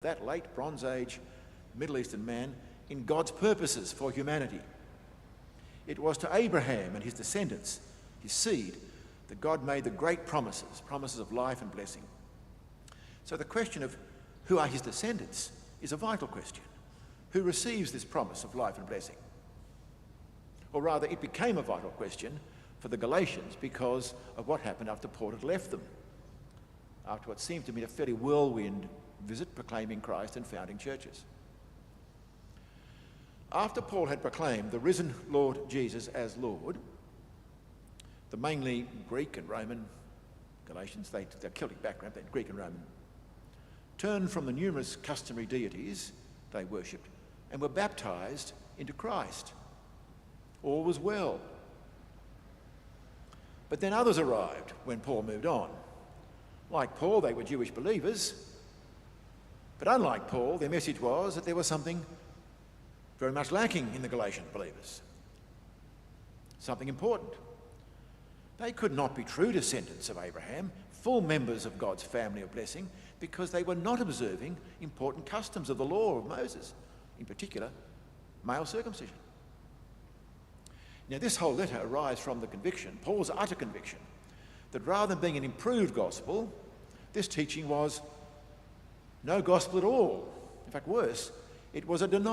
that late Bronze Age Middle Eastern man in God's purposes for humanity. It was to Abraham and his descendants, his seed, that God made the great promises of life and blessing. So the question of who are his descendants is a vital question. Who receives this promise of life and blessing? Or rather, it became a vital question for the Galatians because of what happened after Paul had left them, after what seemed to be a fairly whirlwind visit proclaiming Christ and founding churches. After Paul had proclaimed the risen Lord Jesus as Lord, the mainly Greek and Roman Galatians, they're Celtic background, they're Greek and Roman, turned from the numerous customary deities they worshipped and were baptised into Christ. All was well. But then others arrived when Paul moved on. Like Paul, they were Jewish believers, but unlike Paul, their message was that there was something very much lacking in the Galatian believers. Something important. They could not be true descendants of Abraham, full members of God's family of blessing, because they were not observing important customs of the law of Moses, in particular, male circumcision. Now, this whole letter arises from the conviction, Paul's utter conviction, that rather than being an improved gospel, this teaching was no gospel at all. In fact, worse, it was a denial